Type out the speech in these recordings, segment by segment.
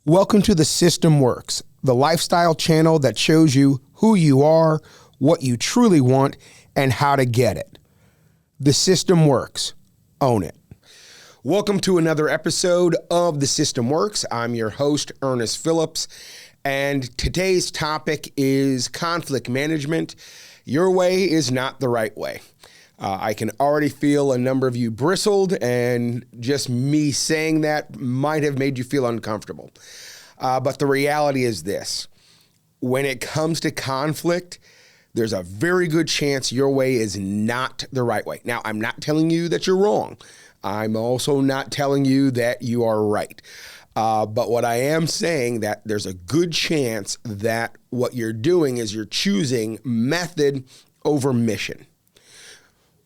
Welcome to The System Works, the lifestyle channel that shows you who you are, what you truly want, and how to get it. The System Works. Own it. Welcome to another episode of The System Works. I'm your host, Ernest Phillips, and today's topic is conflict management. Your way is not the right way. I can already feel a number of you bristled, and just me saying that might have made you feel uncomfortable. But the reality is this. When it comes to conflict, there's a very good chance your way is not the right way. Now, I'm not telling you that you're wrong. I'm also not telling you that you are right. But what I am saying that there's a good chance that what you're doing is you're choosing method over mission.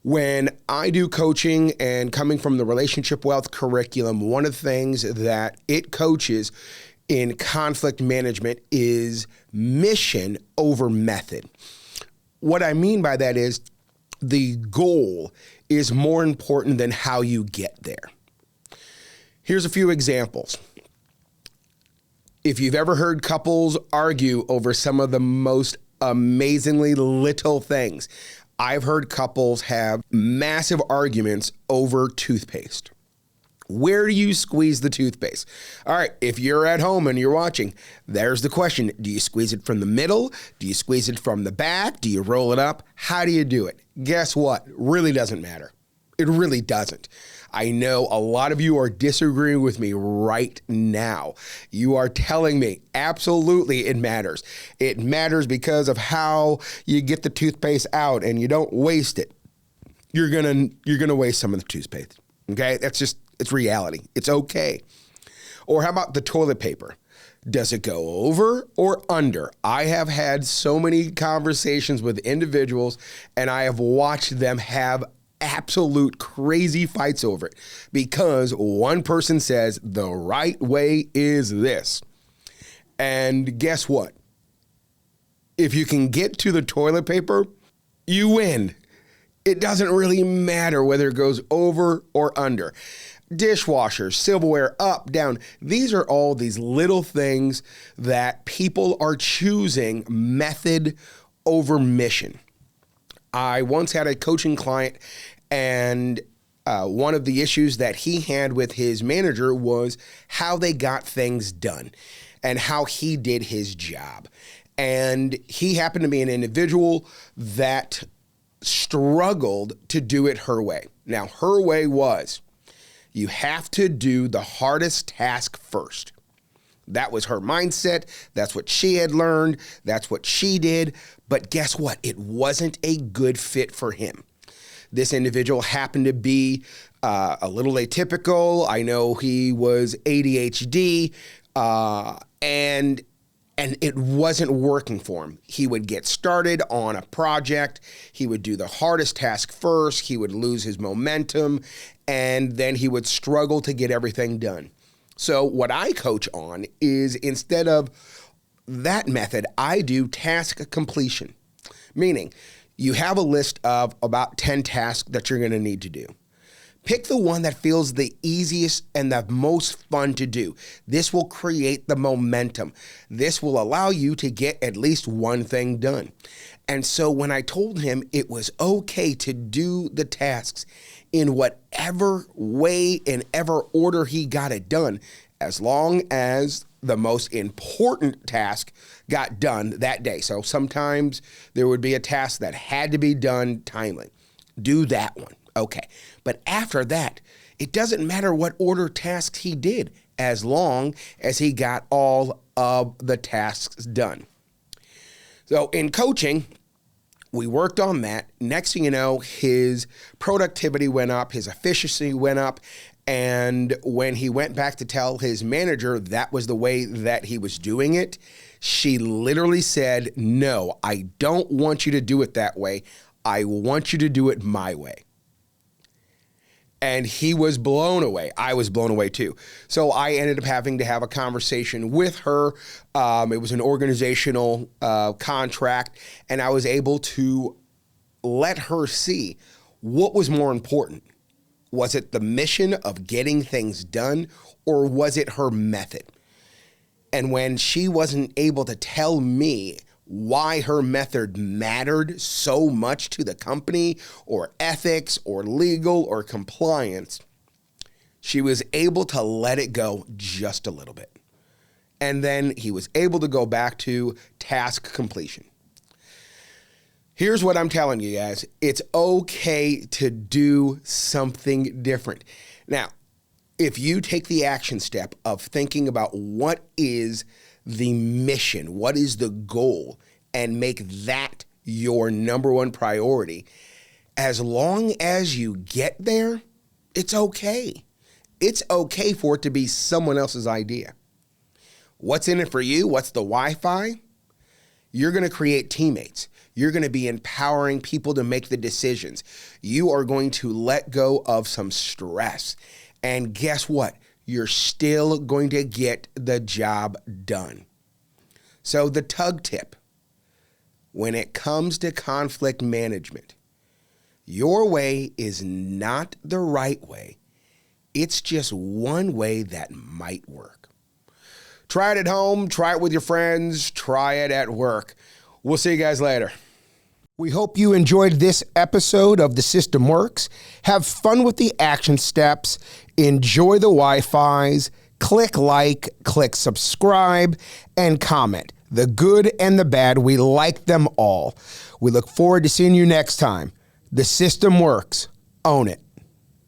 When I do coaching and coming from the Relationship Wealth curriculum, one of the things that it coaches in conflict management is mission over method. What I mean by that is the goal is more important than how you get there. Here's a few examples. If you've ever heard couples argue over some of the most amazingly little things, I've heard couples have massive arguments over toothpaste. Where do you squeeze the toothpaste? All right, if you're at home and you're watching, there's the question. Do you squeeze it from the middle? Do you squeeze it from the back? Do you roll it up? How do you do it? Guess what? Really doesn't matter. It really doesn't. I know a lot of you are disagreeing with me right now. You are telling me absolutely it matters. It matters because of how you get the toothpaste out and you don't waste it. You're gonna waste some of the toothpaste. Okay? It's reality. It's okay. Or how about the toilet paper? Does it go over or under? I have had so many conversations with individuals and I have watched them have absolute crazy fights over it because one person says the right way is this. And guess what? If you can get to the toilet paper, you win. It doesn't really matter whether it goes over or under. Dishwashers, silverware, up, down. These are all these little things that people are choosing method over mission. I once had a coaching client, and one of the issues that he had with his manager was how they got things done and how he did his job. And he happened to be an individual that struggled to do it her way. Now, her way was you have to do the hardest task first. That was her mindset. That's what she had learned. That's what she did. But guess what? It wasn't a good fit for him. This individual happened to be a little atypical. I know he was ADHD, and it wasn't working for him. He would get started on a project. He would do the hardest task first. He would lose his momentum, and then he would struggle to get everything done. So what I coach on is instead of that method, I do task completion, meaning you have a list of about 10 tasks that you're going to need to do. Pick the one that feels the easiest and the most fun to do. This will create the momentum. This will allow you to get at least one thing done. And so when I told him it was okay to do the tasks in whatever way, in ever order he got it done, as long as the most important task got done that day. So sometimes there would be a task that had to be done timely. Do that one. Okay. But after that, it doesn't matter what order tasks he did, as long as he got all of the tasks done. So in coaching, we worked on that. Next thing you know, his productivity went up, his efficiency went up, and when he went back to tell his manager that was the way that he was doing it, she literally said, "No, I don't want you to do it that way. I want you to do it my way." And he was blown away. I was blown away too. So I ended up having to have a conversation with her. It was an organizational contract, and I was able to let her see what was more important. Was it the mission of getting things done, or was it her method? And when she wasn't able to tell me why her method mattered so much to the company or ethics or legal or compliance, she was able to let it go just a little bit. And then he was able to go back to task completion. Here's what I'm telling you guys. It's okay to do something different. Now, if you take the action step of thinking about what is the mission, what is the goal, and make that your number one priority, as long as you get there, it's okay. It's okay for it to be someone else's idea. What's in it for you? What's the Wi-Fi? You're going to create teammates. You're going to be empowering people to make the decisions. You are going to let go of some stress. And guess what? You're still going to get the job done. So the tug tip, when it comes to conflict management, your way is not the right way. It's just one way that might work. Try it at home, try it with your friends, try it at work. We'll see you guys later. We hope you enjoyed this episode of The System Works. Have fun with the action steps. Enjoy the Wi-Fis. Click like, click subscribe, and comment. The good and the bad, we like them all. We look forward to seeing you next time. The System Works. Own it.